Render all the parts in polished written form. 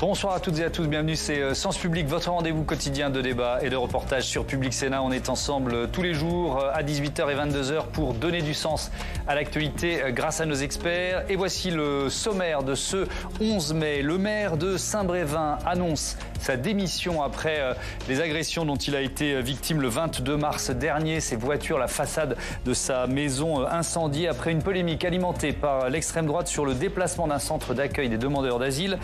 Bonsoir à toutes et à tous, bienvenue, c'est Sens Public, votre rendez-vous quotidien de débat et de reportage sur Public Sénat. On est ensemble tous les jours à 18h et 22h pour donner du sens à l'actualité grâce à nos experts. Et voici le sommaire de ce 11 mai. Le maire de Saint-Brévin annonce sa démission après les agressions dont il a été victime le 22 mars dernier. Ses voitures, la façade de sa maison incendiée après une polémique alimentée par l'extrême droite sur le déplacement d'un centre d'accueil des demandeurs d'asile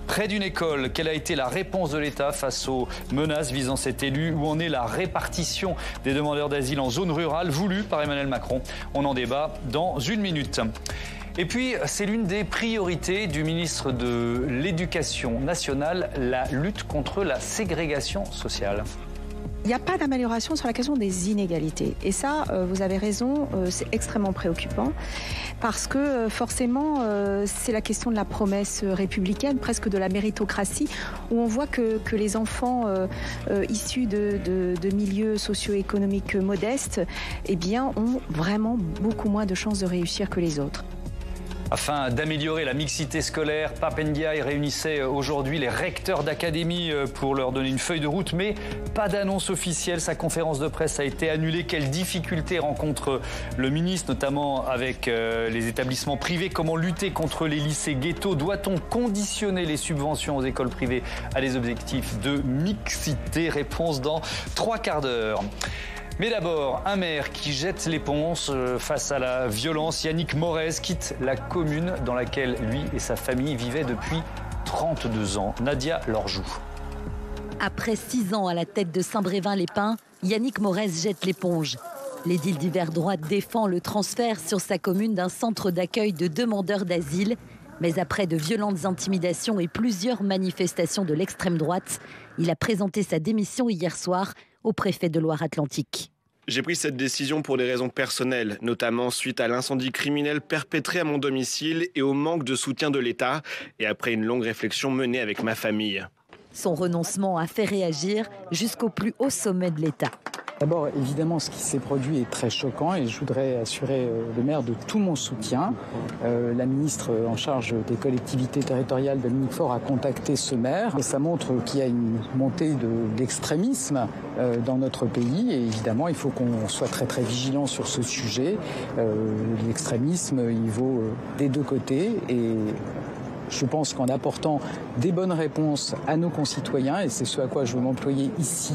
près d'une école. Quelle a été la réponse de l'État face aux menaces visant cet élu? Où en est la répartition des demandeurs d'asile en zone rurale voulue par Emmanuel Macron? On en débat dans une minute. Et puis, c'est l'une des priorités du ministre de l'Éducation nationale, la lutte contre la ségrégation sociale. Il n'y a pas d'amélioration sur la question des inégalités. Et ça, vous avez raison, c'est extrêmement préoccupant parce que forcément, c'est la question de la promesse républicaine, presque de la méritocratie, où on voit que les enfants issus de milieux socio-économiques modestes, eh bien, ont vraiment beaucoup moins de chances de réussir que les autres. Afin d'améliorer la mixité scolaire, Pape Ndiaye réunissait aujourd'hui les recteurs d'académie pour leur donner une feuille de route, mais pas d'annonce officielle. Sa conférence de presse a été annulée. Quelles difficultés rencontre le ministre, notamment avec les établissements privés? Comment lutter contre les lycées ghettos? Doit-on conditionner les subventions aux écoles privées à des objectifs de mixité? Réponse dans 3 quarts d'heure. Mais d'abord, un maire qui jette l'éponge face à la violence. Yannick Morez quitte la commune dans laquelle lui et sa famille vivaient depuis 32 ans. Nadia Lorjou. Après 6 ans à la tête de Saint-Brévin-les-Pins, Yannick Morez jette l'éponge. L'édile d'hiver droite défend le transfert sur sa commune d'un centre d'accueil de demandeurs d'asile. Mais après de violentes intimidations et plusieurs manifestations de l'extrême droite, il a présenté sa démission hier soir au préfet de Loire-Atlantique. J'ai pris cette décision pour des raisons personnelles, notamment suite à l'incendie criminel perpétré à mon domicile et au manque de soutien de l'État, et après une longue réflexion menée avec ma famille. Son renoncement a fait réagir jusqu'au plus haut sommet de l'État. D'abord, évidemment, ce qui s'est produit est très choquant et je voudrais assurer le maire de tout mon soutien. La ministre en charge des collectivités territoriales, Dominique Faure, a contacté ce maire. Et ça montre qu'il y a une montée de l'extrémisme dans notre pays. Et évidemment, il faut qu'on soit très très vigilant sur ce sujet. L'extrémisme, il vaut des deux côtés et je pense qu'en apportant des bonnes réponses à nos concitoyens, et c'est ce à quoi je veux m'employer ici,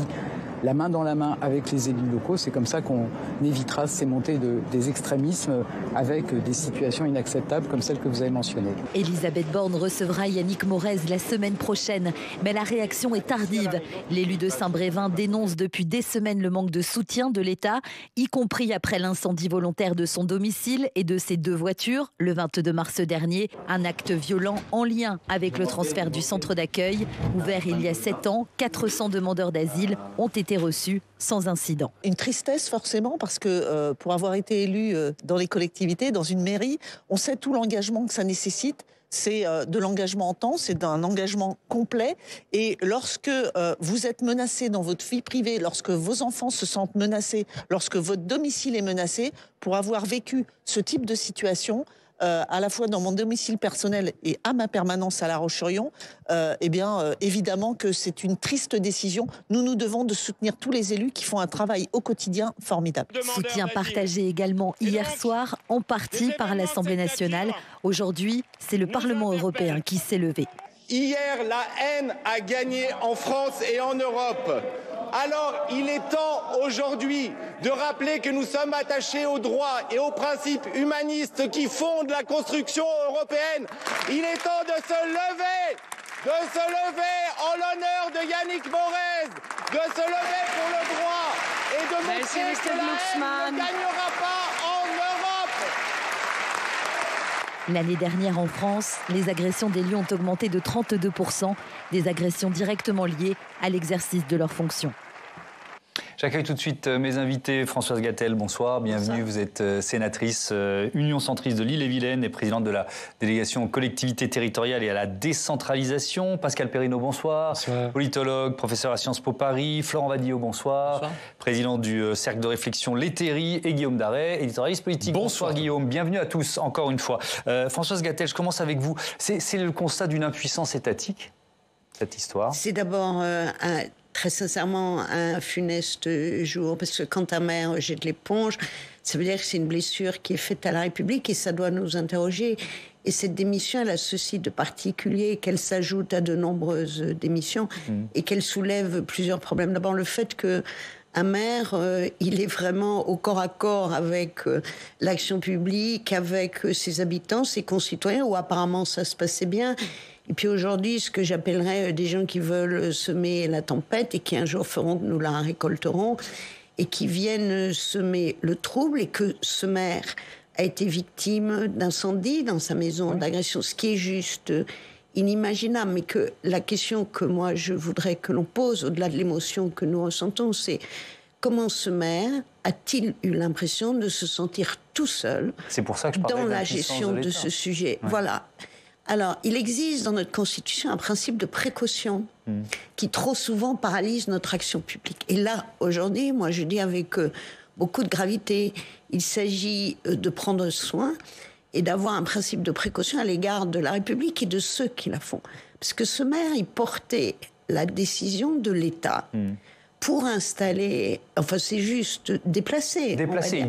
la main dans la main avec les élus locaux, c'est comme ça qu'on évitera ces montées des extrémismes avec des situations inacceptables comme celles que vous avez mentionnées. Elisabeth Borne recevra Yannick Morez la semaine prochaine, mais la réaction est tardive. L'élu de Saint-Brévin dénonce depuis des semaines le manque de soutien de l'État, y compris après l'incendie volontaire de son domicile et de ses 2 voitures, le 22 mars dernier. Un acte violent en lien avec le transfert du centre d'accueil. Ouvert il y a 7 ans, 400 demandeurs d'asile ont été reçus sans incident. Une tristesse forcément parce que pour avoir été élu dans les collectivités, dans une mairie, on sait tout l'engagement que ça nécessite. C'est de l'engagement en temps, c'est d'un engagement complet. Et lorsque vous êtes menacé dans votre vie privée, lorsque vos enfants se sentent menacés, lorsque votre domicile est menacé, pour avoir vécu ce type de situation, à la fois dans mon domicile personnel et à ma permanence à La Roche-sur-Yon, évidemment que c'est une triste décision. Nous devons de soutenir tous les élus qui font un travail au quotidien formidable. Soutien partagé également hier soir, en partie par l'Assemblée nationale. Aujourd'hui, c'est le Parlement européen qui s'est levé. Hier, la haine a gagné en France et en Europe. Alors, il est temps aujourd'hui de rappeler que nous sommes attachés aux droits et aux principes humanistes qui fondent la construction européenne. Il est temps de se lever en l'honneur de Yannick Morez, de se lever pour le droit et de montrer que la haine ne gagnera pas en Europe. L'année dernière en France, les agressions d'élus ont augmenté de 32%, des agressions directement liées à l'exercice de leurs fonctions. J'accueille tout de suite mes invités. Françoise Gatel, bonsoir, bienvenue. Vous êtes sénatrice Union centriste de l'Ille-et-Vilaine et présidente de la délégation aux collectivités territoriales et à la décentralisation. Pascal Perrineau, bonsoir. Bonsoir. Politologue, professeur à Sciences Po Paris. Florent Vadillo, bonsoir. Bonsoir. Président du cercle de réflexion L'Hétairie et Guillaume Darey, éditorialiste politique. Bonsoir Guillaume, bienvenue à tous encore une fois. Françoise Gatel, je commence avec vous. C'est le constat d'une impuissance étatique ? cette histoire? C'est d'abord très sincèrement un funeste jour, parce que quand un maire jette l'éponge, ça veut dire que c'est une blessure qui est faite à la République et ça doit nous interroger. Et cette démission, elle a ceci de particulier qu'elle s'ajoute à de nombreuses démissions et qu'elle soulève plusieurs problèmes. D'abord, le fait que un maire, il est vraiment au corps à corps avec l'action publique, avec ses habitants, ses concitoyens, où apparemment ça se passait bien. Et puis aujourd'hui, ce que j'appellerais des gens qui veulent semer la tempête et qui un jour feront que nous la récolterons, et qui viennent semer le trouble, et que ce maire a été victime d'incendie dans sa maison, d'agression, ce qui est juste inimaginable. Mais que la question que moi je voudrais que l'on pose, au-delà de l'émotion que nous ressentons, c'est comment ce maire a-t-il eu l'impression de se sentir tout seul dans la gestion de ce sujet? Voilà. Alors, il existe dans notre Constitution un principe de précaution qui trop souvent paralyse notre action publique. Et là, aujourd'hui, moi je dis avec beaucoup de gravité, il s'agit de prendre soin et d'avoir un principe de précaution à l'égard de la République et de ceux qui la font. Parce que ce maire, il portait la décision de l'État pour installer... Enfin, c'est juste déplacé. Déplacé.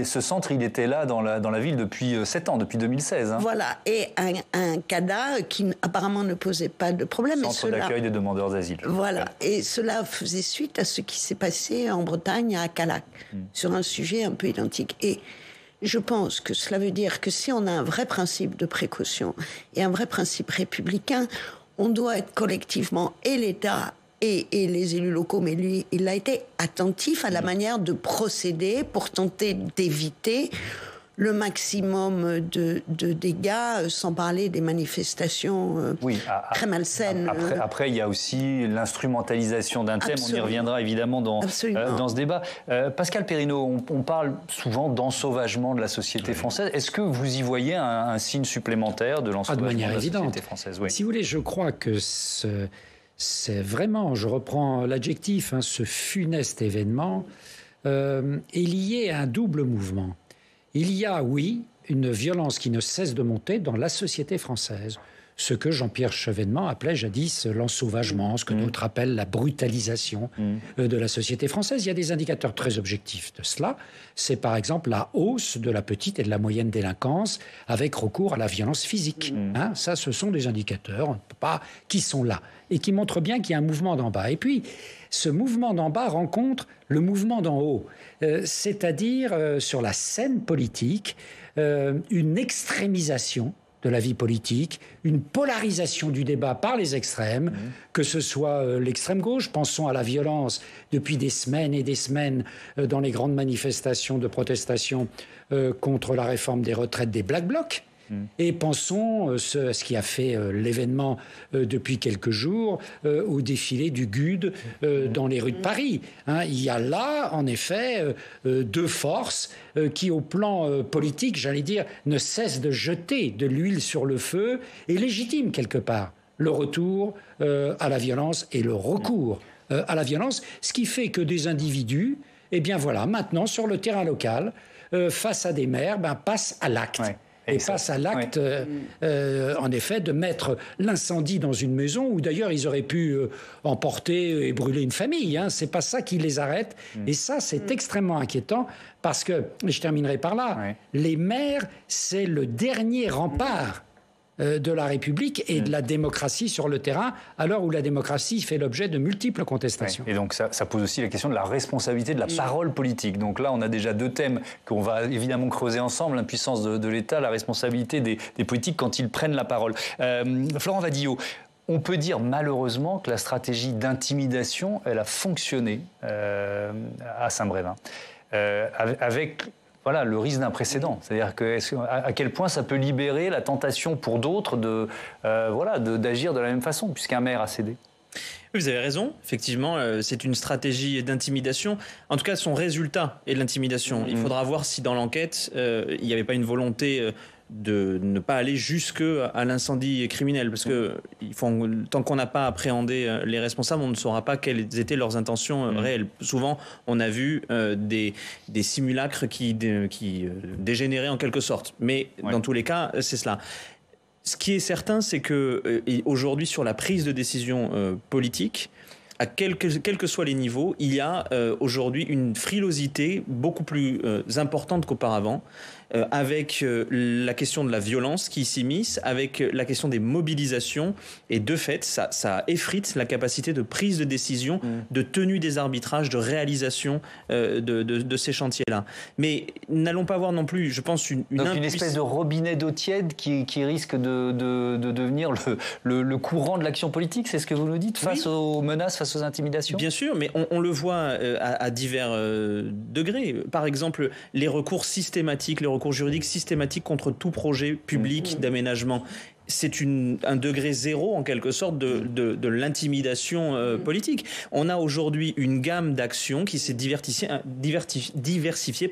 Ce centre, il était là dans la ville depuis 7 ans, depuis 2016. Hein. Voilà. Et un CADA qui apparemment ne posait pas de problème. Centre d'accueil des demandeurs d'asile. Voilà. Et cela faisait suite à ce qui s'est passé en Bretagne, à Calac, sur un sujet un peu identique. Et je pense que cela veut dire que si on a un vrai principe de précaution et un vrai principe républicain, on doit être collectivement, et l'État et les élus locaux, mais lui, il a été attentif à la manière de procéder pour tenter d'éviter le maximum de dégâts, sans parler des manifestations très malsaines. Après, il y a aussi l'instrumentalisation d'un thème. On y reviendra évidemment dans ce débat. Pascal Perrineau, on parle souvent d'ensauvagement de la société française. Est-ce que vous y voyez un signe supplémentaire de l'ensauvagement de la société française? Si vous voulez, je crois que c'est vraiment, je reprends l'adjectif, ce funeste événement est lié à un double mouvement. Il y a, oui, une violence qui ne cesse de monter dans la société française. Ce que Jean-Pierre Chevènement appelait jadis l'ensauvagement, ce que d'autres appellent la brutalisation de la société française. Il y a des indicateurs très objectifs de cela. C'est par exemple la hausse de la petite et de la moyenne délinquance avec recours à la violence physique. Ça, ce sont des indicateurs, on ne peut pas, qui sont là et qui montrent bien qu'il y a un mouvement d'en bas. Et puis, ce mouvement d'en bas rencontre le mouvement d'en haut, c'est-à-dire sur la scène politique, une extrémisation de la vie politique, une polarisation du débat par les extrêmes, que ce soit l'extrême gauche, pensons à la violence depuis des semaines et des semaines dans les grandes manifestations de protestation contre la réforme des retraites des Black Blocs, et pensons à ce qui a fait l'événement depuis quelques jours au défilé du GUD dans les rues de Paris. Il y a là, en effet, deux forces qui, au plan politique, j'allais dire, ne cessent de jeter de l'huile sur le feu et légitiment quelque part le retour à la violence et le recours à la violence, ce qui fait que des individus, eh bien voilà, maintenant, sur le terrain local, face à des maires, passent à l'acte. Et passe à l'acte, en effet, de mettre l'incendie dans une maison où d'ailleurs ils auraient pu emporter et brûler une famille. C'est pas ça qui les arrête. Et ça, c'est extrêmement inquiétant parce que, je terminerai par là, les maires, c'est le dernier rempart de la République et de la démocratie sur le terrain, à l'heure où la démocratie fait l'objet de multiples contestations. Et donc ça pose aussi la question de la responsabilité de la parole politique. Donc là, on a déjà deux thèmes qu'on va évidemment creuser ensemble, l'impuissance de l'État, la responsabilité des politiques quand ils prennent la parole. Florent Wadillo, on peut dire malheureusement que la stratégie d'intimidation, elle a fonctionné à Saint-Brévin, avec... Voilà, le risque d'un précédent. C'est-à-dire à quel point ça peut libérer la tentation pour d'autres d'agir de la même façon, puisqu'un maire a cédé. Vous avez raison, effectivement, c'est une stratégie d'intimidation. En tout cas, son résultat est de l'intimidation. Il faudra voir si dans l'enquête, il n'y avait pas une volonté de ne pas aller jusqu'à l'incendie criminel. Parce que tant qu'on n'a pas appréhendé les responsables, on ne saura pas quelles étaient leurs intentions réelles. Souvent, on a vu des simulacres qui dégénéraient en quelque sorte. Mais dans tous les cas, c'est cela. Ce qui est certain, c'est que aujourd'hui, sur la prise de décision politique, à quels que soient les niveaux, il y a aujourd'hui une frilosité beaucoup plus importante qu'auparavant, avec la question de la violence qui s'immisce, avec la question des mobilisations, et de fait, ça effrite la capacité de prise de décision, de tenue des arbitrages, de réalisation de ces chantiers-là. Mais n'allons pas voir non plus, je pense, une espèce de robinet d'eau tiède qui risque de devenir le courant de l'action politique, c'est ce que vous nous dites, face aux menaces, face aux intimidations? Bien sûr, mais on le voit à divers degrés. Par exemple, les recours systématiques, les recours juridiques systématiques contre tout projet public d'aménagement. C'est un degré zéro, en quelque sorte, de l'intimidation politique. On a aujourd'hui une gamme d'actions qui s'est diversifiée,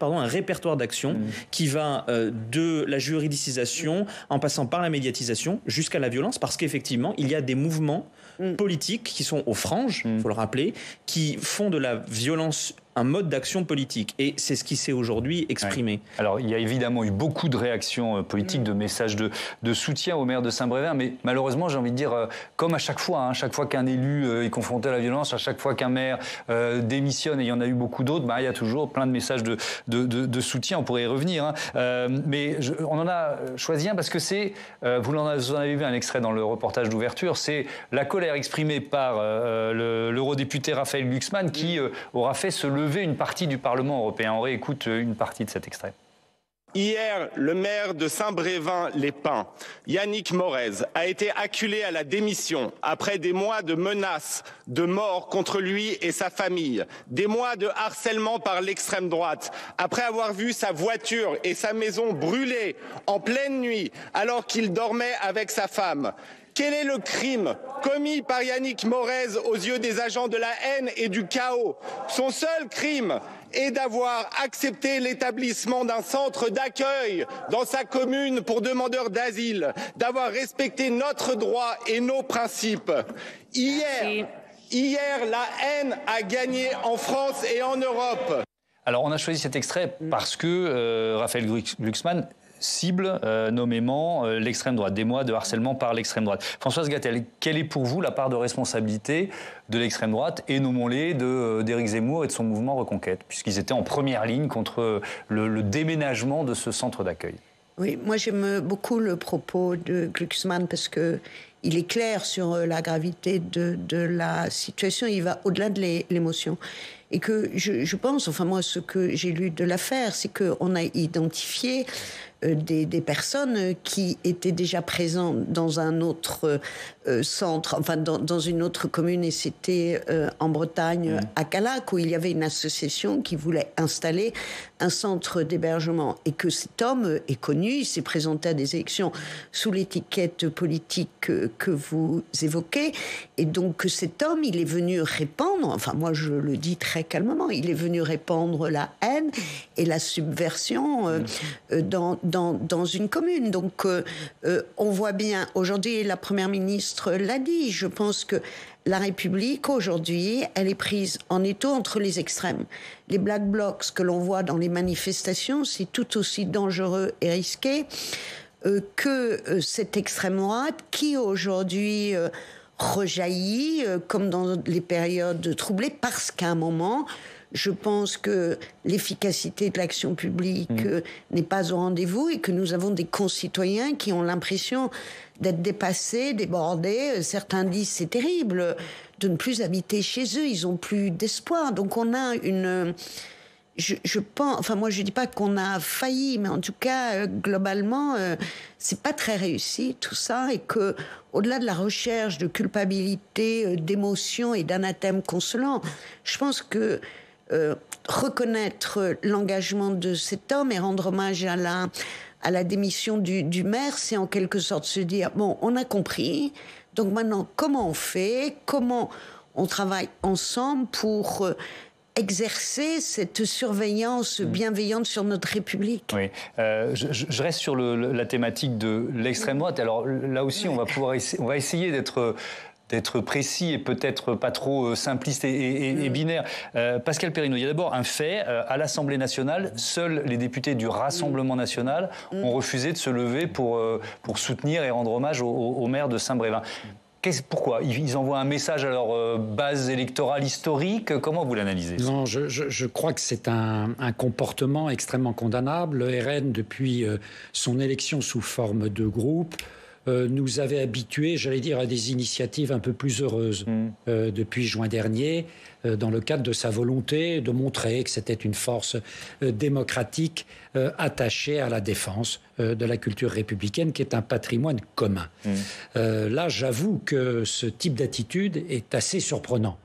un répertoire d'actions qui va de la juridicisation, en passant par la médiatisation, jusqu'à la violence, parce qu'effectivement, il y a des mouvements politiques qui sont aux franges, il faut le rappeler, qui font de la violence un mode d'action politique. Et c'est ce qui s'est aujourd'hui exprimé. Ouais. Alors, il y a évidemment eu beaucoup de réactions politiques, de messages de soutien au maire de Saint-Brévin, mais malheureusement, j'ai envie de dire, comme à chaque fois qu'un élu est confronté à la violence, à chaque fois qu'un maire démissionne, et il y en a eu beaucoup d'autres, il y a toujours plein de messages de soutien, on pourrait y revenir. Mais on en a choisi un parce que c'est, vous en avez vu un extrait dans le reportage d'ouverture, c'est la colère exprimée par l'eurodéputé Raphaël Glucksmann qui aura fait se lever une partie du Parlement européen. On réécoute une partie de cet extrait. Hier, le maire de Saint-Brévin-les-Pins, Yannick Morez, a été acculé à la démission après des mois de menaces de mort contre lui et sa famille, des mois de harcèlement par l'extrême droite, après avoir vu sa voiture et sa maison brûler en pleine nuit alors qu'il dormait avec sa femme. Quel est le crime commis par Yannick Morez aux yeux des agents de la haine et du chaos? Son seul crime est d'avoir accepté l'établissement d'un centre d'accueil dans sa commune pour demandeurs d'asile, d'avoir respecté notre droit et nos principes. Hier, la haine a gagné en France et en Europe. Alors, on a choisi cet extrait parce que Raphaël Glucksmann cible nommément l'extrême droite, des mois de harcèlement par l'extrême droite. Françoise Gatel, quelle est pour vous la part de responsabilité de l'extrême droite, et nommons-les d'Éric Zemmour et de son mouvement Reconquête, puisqu'ils étaient en première ligne contre le déménagement de ce centre d'accueil? Oui, moi j'aime beaucoup le propos de Glucksmann parce que il est clair sur la gravité de la situation, il va au-delà de l'émotion. Et que je pense, enfin moi ce que j'ai lu de l'affaire, c'est qu'on a identifié des personnes qui étaient déjà présentes dans un autre centre, enfin dans une autre commune, et c'était en Bretagne, à Callac, où il y avait une association qui voulait installer un centre d'hébergement, et que cet homme est connu, il s'est présenté à des élections sous l'étiquette politique que vous évoquez, et donc que cet homme, il est venu répandre, enfin moi je le dis très calmement, il est venu répandre la haine et la subversion dans une commune. Donc on voit bien, aujourd'hui la Première ministre l'a dit, je pense que la République aujourd'hui, elle est prise en étau entre les extrêmes. Les Black Blocs que l'on voit dans les manifestations, c'est tout aussi dangereux et risqué que cette extrême droite qui aujourd'hui rejaillit comme dans les périodes troublées, parce qu'à un moment, je pense que l'efficacité de l'action publique n'est pas au rendez-vous, et que nous avons des concitoyens qui ont l'impression d'être dépassés, débordés. Certains disent c'est terrible de ne plus habiter chez eux, ils n'ont plus d'espoir. Donc on a une... Je pense, enfin moi je dis pas qu'on a failli, mais en tout cas globalement c'est pas très réussi tout ça, et que au-delà de la recherche de culpabilité, d'émotion et d'anathème consolant, je pense que reconnaître l'engagement de cet homme et rendre hommage à la démission du maire, c'est en quelque sorte se dire bon, on a compris, donc maintenant comment on fait, comment on travaille ensemble pour exercer cette surveillance bienveillante sur notre République. Oui, je reste sur la thématique de l'extrême droite. Alors là aussi, on va essayer d'être d'être précis et peut-être pas trop simpliste et binaire. Pascal Perrineau, il y a d'abord un fait. À l'Assemblée nationale, seuls les députés du Rassemblement national ont refusé de se lever pour soutenir et rendre hommage au maire de Saint-Brévin. Pourquoi ? Ils envoient un message à leur base électorale historique ? Comment vous l'analysez ? Non, je crois que c'est un comportement extrêmement condamnable. Le RN, depuis son élection sous forme de groupe, nous avait habitués, j'allais dire, à des initiatives un peu plus heureuses depuis juin dernier, dans le cadre de sa volonté de montrer que c'était une force démocratique attachée à la défense de la culture républicaine, qui est un patrimoine commun. Là, j'avoue que ce type d'attitude est assez surprenant.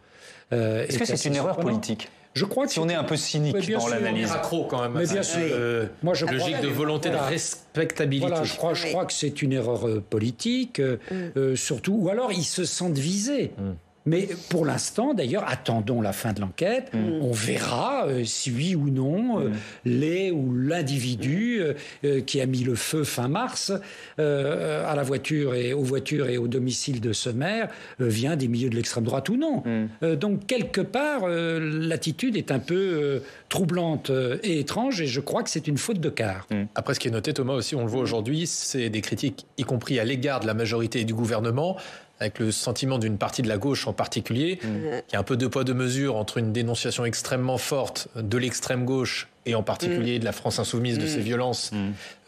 Est-ce que c'est une erreur politique ? Je crois que si on est un peu cynique dans l'analyse. Accro quand même. Mais bien sûr. Moi, logique de volonté de respectabilité. Voilà, je crois que c'est une erreur politique, surtout. Ou alors, ils se sentent visés. Mais pour l'instant, d'ailleurs, attendons la fin de l'enquête. On verra si oui ou non l'individu qui a mis le feu fin mars à la voiture et aux voitures et au domicile de ce maire vient des milieux de l'extrême droite ou non. Donc quelque part, l'attitude est un peu troublante et étrange, et je crois que c'est une faute de quart. Après, ce qui est noté, Thomas, aussi, on le voit aujourd'hui, c'est des critiques, y compris à l'égard de la majorité et du gouvernement, avec le sentiment d'une partie de la gauche en particulier, qui a un peu deux poids deux mesures entre une dénonciation extrêmement forte de l'extrême gauche et en particulier de la France insoumise, de ces violences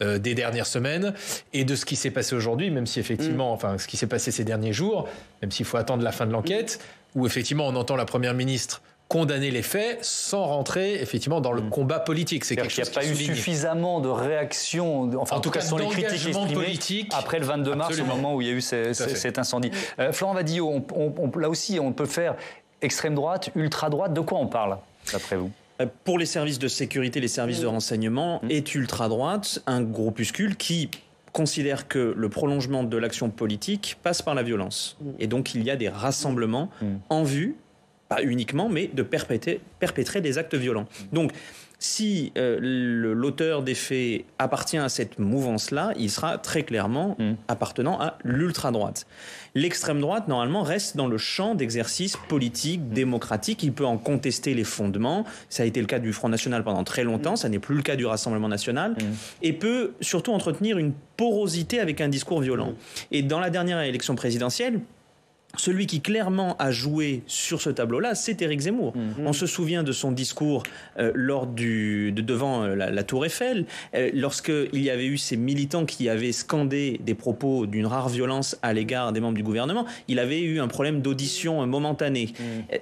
des dernières semaines, et de ce qui s'est passé aujourd'hui, même si effectivement, enfin, ce qui s'est passé ces derniers jours, même s'il faut attendre la fin de l'enquête, où effectivement on entend la Première ministre condamner les faits sans rentrer effectivement dans le combat politique. C'est quelque chose qu'il n'y a pas eu suffisamment de réactions, enfin en tout cas sur les critiques exprimées après le 22 mars, au moment où il y a eu cet incendie. Florent Wadillo, là aussi on peut faire extrême droite, ultra droite. De quoi on parle d'après vous ? Pour les services de sécurité, les services de renseignement, est ultra droite un groupuscule qui considère que le prolongement de l'action politique passe par la violence. Et donc il y a des rassemblements en vue, pas uniquement, mais de perpétrer des actes violents. Donc, si l'auteur des faits appartient à cette mouvance-là, il sera très clairement appartenant à l'ultra-droite. L'extrême droite, normalement, reste dans le champ d'exercice politique, démocratique. Il peut en contester les fondements. Ça a été le cas du Front National pendant très longtemps. Ça n'est plus le cas du Rassemblement National. Et peut surtout entretenir une porosité avec un discours violent. Et dans la dernière élection présidentielle, celui qui clairement a joué sur ce tableau-là, c'est Éric Zemmour. On se souvient de son discours devant la Tour Eiffel, lorsqu'il y avait eu ces militants qui avaient scandé des propos d'une rare violence à l'égard des membres du gouvernement. Il avait eu un problème d'audition momentanée.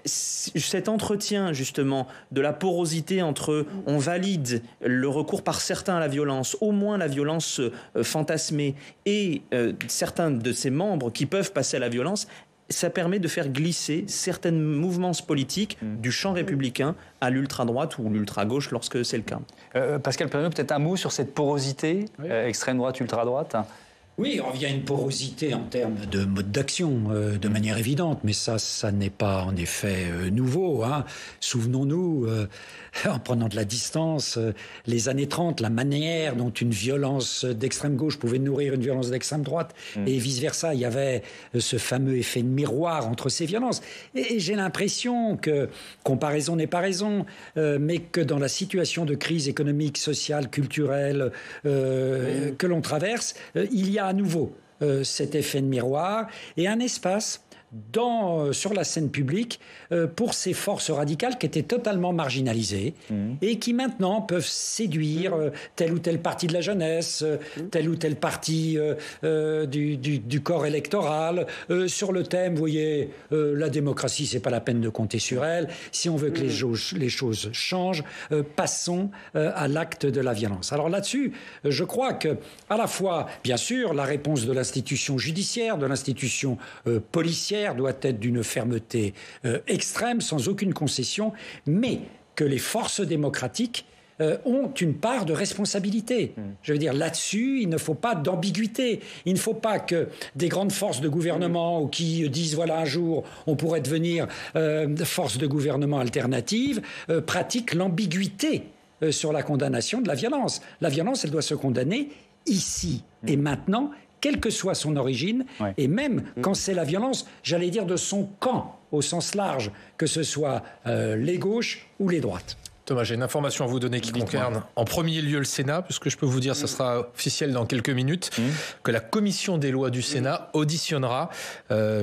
Cet entretien, justement, de la porosité entre on valide le recours par certains à la violence, au moins la violence fantasmée, et certains de ses membres qui peuvent passer à la violence, ça permet de faire glisser certaines mouvements politiques du champ républicain à l'ultra-droite ou l'ultra-gauche lorsque c'est le cas. Pascal Perrineau, peut-être un mot sur cette porosité, extrême droite, ultra-droite ? Oui, il y a une porosité en termes de mode d'action, de manière évidente, mais ça n'est pas en effet nouveau. Souvenons-nous, en prenant de la distance, les années 30, la manière dont une violence d'extrême gauche pouvait nourrir une violence d'extrême droite, et vice-versa. Il y avait ce fameux effet de miroir entre ces violences. Et j'ai l'impression que, comparaison n'est pas raison, mais que dans la situation de crise économique, sociale, culturelle que l'on traverse, il y a à nouveau cet effet de miroir et un espace sur la scène publique pour ces forces radicales qui étaient totalement marginalisées et qui maintenant peuvent séduire telle ou telle partie de la jeunesse, telle ou telle partie du corps électoral sur le thème, vous voyez, la démocratie, c'est pas la peine de compter sur elle. Si on veut que les choses changent, passons à l'acte de la violence. Alors là-dessus, je crois que à la fois, bien sûr, la réponse de l'institution judiciaire, de l'institution policière doit être d'une fermeté extrême, sans aucune concession, mais que les forces démocratiques ont une part de responsabilité. Je veux dire, là-dessus, il ne faut pas d'ambiguïté. Il ne faut pas que des grandes forces de gouvernement ou qui disent, voilà, un jour, on pourrait devenir force de gouvernement alternative, pratiquent l'ambiguïté sur la condamnation de la violence. La violence, elle doit se condamner ici et maintenant, quelle que soit son origine, et même quand c'est la violence, j'allais dire de son camp, au sens large, que ce soit les gauches ou les droites. Thomas, j'ai une information à vous donner qui concerne en premier lieu le Sénat, puisque je peux vous dire, ça sera officiel dans quelques minutes, que la commission des lois du Sénat auditionnera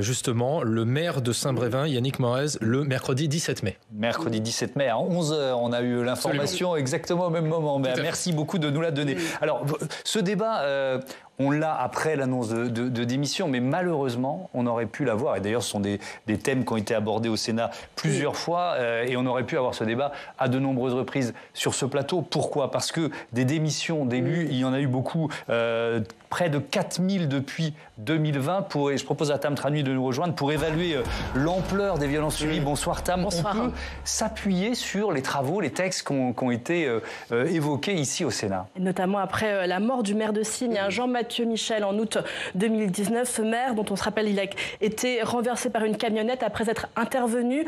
justement le maire de Saint-Brévin, Yannick Morez, le mercredi 17 mai. Mercredi 17 mai à 11h, on a eu l'information exactement au même moment. Mais merci beaucoup de nous la donner. Alors, ce débat... on l'a après l'annonce de démission, mais malheureusement, on aurait pu l'avoir. Et d'ailleurs, ce sont des thèmes qui ont été abordés au Sénat plusieurs fois, et on aurait pu avoir ce débat à de nombreuses reprises sur ce plateau. Pourquoi ? Parce que des démissions d'élus, il y en a eu beaucoup, près de 4000 depuis 2020. Et je propose à Tam Tranui de nous rejoindre pour évaluer l'ampleur des violences subies. Bonsoir Tam. Bonsoir. On peut s'appuyer sur les travaux, les textes qui ont été évoqués ici au Sénat. Notamment après la mort du maire de Signes, Jean-Mathieu Michel, en août 2019. Ce maire, dont on se rappelle, il a été renversé par une camionnette après être intervenu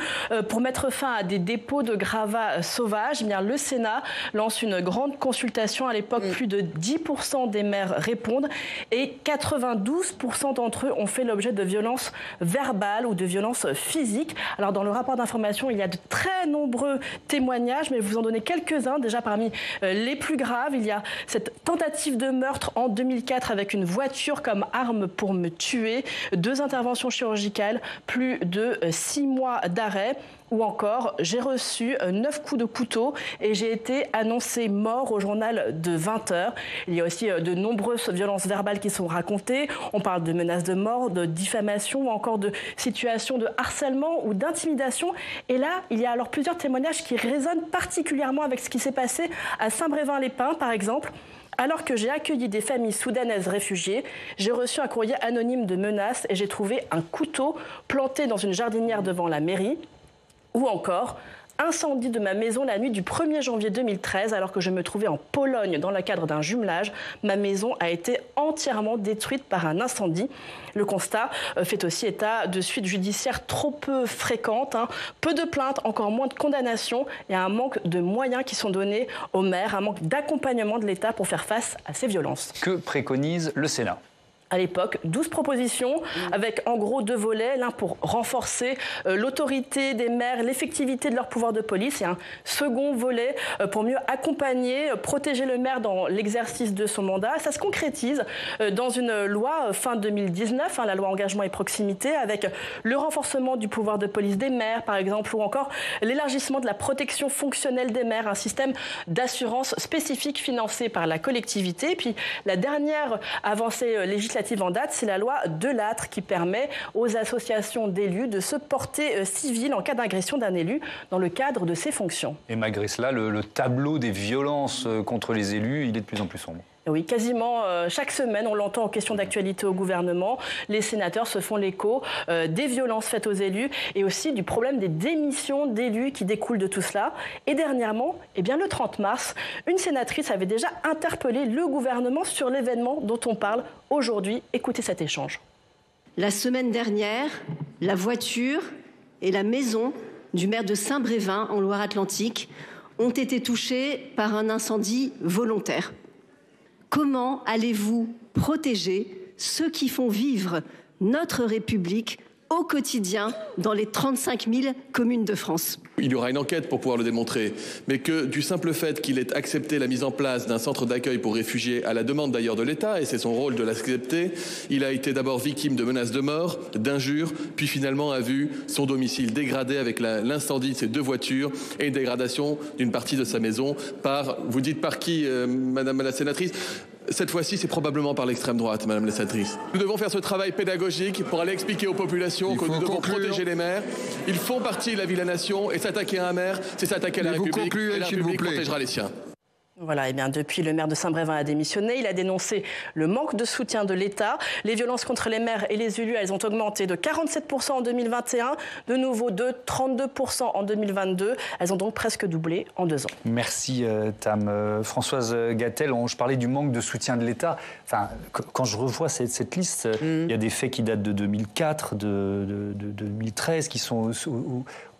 pour mettre fin à des dépôts de gravats sauvages. Eh bien, le Sénat lance une grande consultation. À l'époque, plus de 10% des maires répondent et 92% d'entre eux ont fait l'objet de violences verbales ou de violences physiques. Alors, dans le rapport d'information, il y a de très nombreux témoignages, mais je vais vous en donner quelques-uns. Déjà, parmi les plus graves, il y a cette tentative de meurtre en 2004 avec une voiture comme arme pour me tuer, 2 interventions chirurgicales, plus de 6 mois d'arrêt. Ou encore, j'ai reçu 9 coups de couteau et j'ai été annoncé mort au journal de 20h. Il y a aussi de nombreuses violences verbales qui sont racontées. On parle de menaces de mort, de diffamation ou encore de situations de harcèlement ou d'intimidation. Et là, il y a alors plusieurs témoignages qui résonnent particulièrement avec ce qui s'est passé à Saint-Brévin-les-Pins, par exemple. Alors que j'ai accueilli des familles soudanaises réfugiées, j'ai reçu un courrier anonyme de menaces et j'ai trouvé un couteau planté dans une jardinière devant la mairie. Ou encore, incendie de ma maison la nuit du 1er janvier 2013, alors que je me trouvais en Pologne dans le cadre d'un jumelage. Ma maison a été entièrement détruite par un incendie. Le constat fait aussi état de suites judiciaires trop peu fréquentes, peu de plaintes, encore moins de condamnations et un manque de moyens qui sont donnés aux maires, un manque d'accompagnement de l'État pour faire face à ces violences. Que préconise le Sénat ? À l'époque, 12 propositions avec en gros 2 volets, l'un pour renforcer l'autorité des maires, l'effectivité de leur pouvoir de police et un second volet pour mieux accompagner, protéger le maire dans l'exercice de son mandat. Ça se concrétise dans une loi fin 2019, la loi engagement et proximité, avec le renforcement du pouvoir de police des maires par exemple, ou encore l'élargissement de la protection fonctionnelle des maires, un système d'assurance spécifique financé par la collectivité. Et puis la dernière avancée législative en date, c'est la loi Delattre qui permet aux associations d'élus de se porter civiles en cas d'agression d'un élu dans le cadre de ses fonctions. Et malgré cela, le tableau des violences contre les élus, il est de plus en plus sombre. Oui, quasiment chaque semaine, on l'entend en question d'actualité au gouvernement. Les sénateurs se font l'écho des violences faites aux élus et aussi du problème des démissions d'élus qui découlent de tout cela. Et dernièrement, le 30 mars, une sénatrice avait déjà interpellé le gouvernement sur l'événement dont on parle aujourd'hui. Écoutez cet échange. La semaine dernière, la voiture et la maison du maire de Saint-Brévin, en Loire-Atlantique, ont été touchées par un incendie volontaire. Comment allez-vous protéger ceux qui font vivre notre République au quotidien dans les 35 000 communes de France? Il y aura une enquête pour pouvoir le démontrer, mais que du simple fait qu'il ait accepté la mise en place d'un centre d'accueil pour réfugiés, à la demande d'ailleurs de l'État, et c'est son rôle de l'accepter, il a été d'abord victime de menaces de mort, d'injures, puis finalement a vu son domicile dégradé avec l'incendie de ses 2 voitures et une dégradation d'une partie de sa maison par, vous dites par qui, Madame la sénatrice ? Cette fois-ci, c'est probablement par l'extrême droite, Madame la sénatrice. Nous devons faire ce travail pédagogique pour aller expliquer aux populations que nous devons protéger les maires. Ils font partie de la vie de la nation et s'attaquer à un maire, c'est s'attaquer à la République. Et la République protégera les siens. Voilà, depuis, le maire de Saint-Brévin a démissionné. Il a dénoncé le manque de soutien de l'État. Les violences contre les maires et les élus, elles ont augmenté de 47% en 2021, de nouveau de 32% en 2022. Elles ont donc presque doublé en 2 ans. Merci Tam. Françoise Gatel, je parlais du manque de soutien de l'État. Enfin, quand je revois cette liste, il y a des faits qui datent de 2004, de 2013, qui sont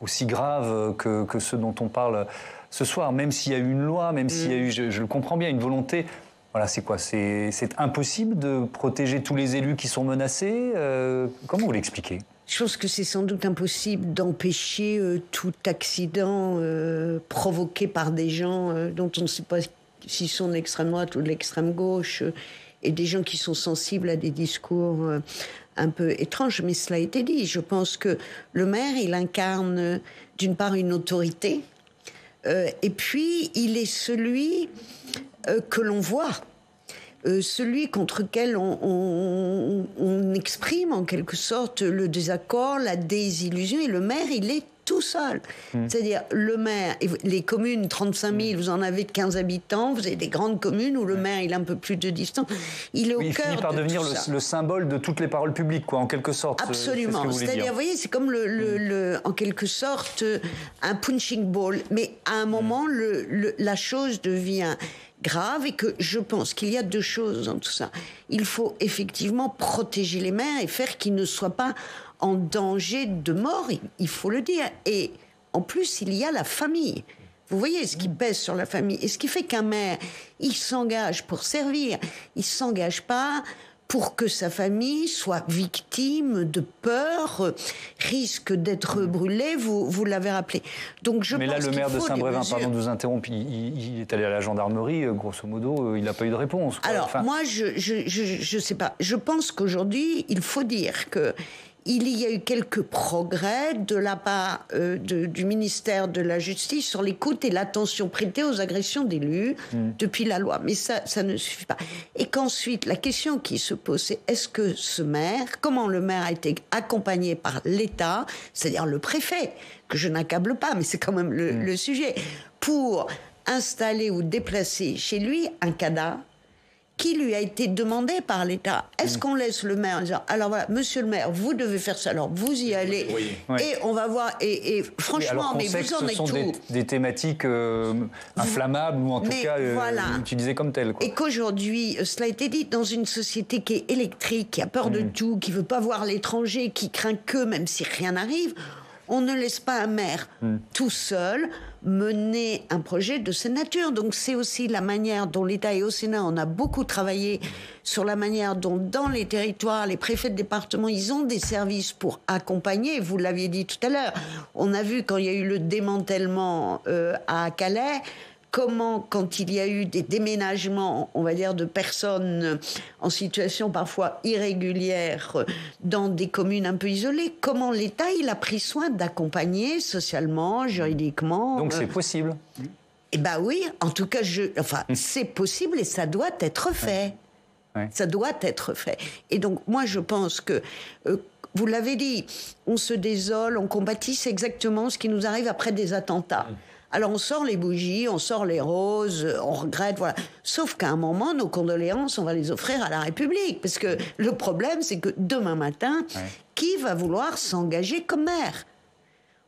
aussi graves que ceux dont on parle ce soir, même s'il y a eu une loi, même s'il y a eu, je le comprends bien, une volonté Voilà, c'est quoi? C'est impossible de protéger tous les élus qui sont menacés? Comment vous l'expliquez? Je pense que c'est sans doute impossible d'empêcher tout accident provoqué par des gens dont on ne sait pas s'ils sont de l'extrême droite ou de l'extrême gauche, et des gens qui sont sensibles à des discours un peu étranges. Mais cela a été dit, je pense que le maire, il incarne d'une part une autorité, et puis il est celui que l'on voit. Celui contre lequel on exprime en quelque sorte le désaccord, la désillusion, et le maire, il est tout seul. C'est-à-dire, le maire, les communes, 35 000, vous en avez 15 habitants, vous avez des grandes communes où le maire, il a un peu plus de distance, il est au cœur de tout ça. Il finit par devenir le symbole de toutes les paroles publiques, quoi, en quelque sorte. Absolument. C'est-à-dire, vous voyez, c'est comme en quelque sorte, un punching ball. Mais à un moment, la chose devient grave, et que je pense qu'il y a deux choses dans tout ça. Il faut effectivement protéger les maires et faire qu'ils ne soient pas en danger de mort, il faut le dire. Et en plus, il y a la famille. Vous voyez ce qui pèse sur la famille. Et ce qui fait qu'un maire, il s'engage pour servir. Il ne s'engage pas pour que sa famille soit victime de peur, risque d'être brûlée, vous l'avez rappelé. Donc Mais là, le maire de Saint-Brévin, pardon de vous interrompre, il est allé à la gendarmerie, grosso modo, il n'a pas eu de réponse, quoi. Alors, moi, je sais pas. Je pense qu'aujourd'hui, il faut dire que il y a eu quelques progrès de la part du ministère de la Justice sur l'écoute et l'attention prêtée aux agressions d'élus depuis la loi. Mais ça ne suffit pas. Et qu'ensuite, la question qui se pose, c'est est-ce que ce maire, comment le maire a été accompagné par l'État, c'est-à-dire le préfet, que je n'accable pas, mais c'est quand même le sujet, pour installer ou déplacer chez lui un cadavre qui lui a été demandé par l'État. Est-ce qu'on laisse le maire en disant « Alors voilà, monsieur le maire, vous devez faire ça, alors vous y allez, et on va voir, et franchement, mais vous en êtes tout. » Ce sont des thématiques inflammables, ou en tout cas utilisées comme telles, quoi. Et qu'aujourd'hui, cela a été dit, dans une société qui est électrique, qui a peur de tout, qui ne veut pas voir l'étranger, qui craint que, même si rien n'arrive, on ne laisse pas un maire tout seul mener un projet de cette nature. Donc c'est aussi la manière dont l'État, et au Sénat, on a beaucoup travaillé sur la manière dont, dans les territoires, les préfets de département, ils ont des services pour accompagner. Vous l'aviez dit tout à l'heure. On a vu quand il y a eu le démantèlement à Calais, comment, quand il y a eu des déménagements, on va dire, de personnes en situation parfois irrégulière dans des communes un peu isolées, comment l'État, il a pris soin d'accompagner socialement, juridiquement. Donc c'est possible. Eh bien oui, en tout cas, c'est possible et ça doit être fait. Ça doit être fait. Et donc, moi, je pense que... vous l'avez dit, on se désole, on compatit, c'est exactement ce qui nous arrive après des attentats. Alors on sort les bougies, on sort les roses, on regrette, voilà. Sauf qu'à un moment, nos condoléances, on va les offrir à la République. Parce que le problème, c'est que demain matin, qui va vouloir s'engager comme maire ?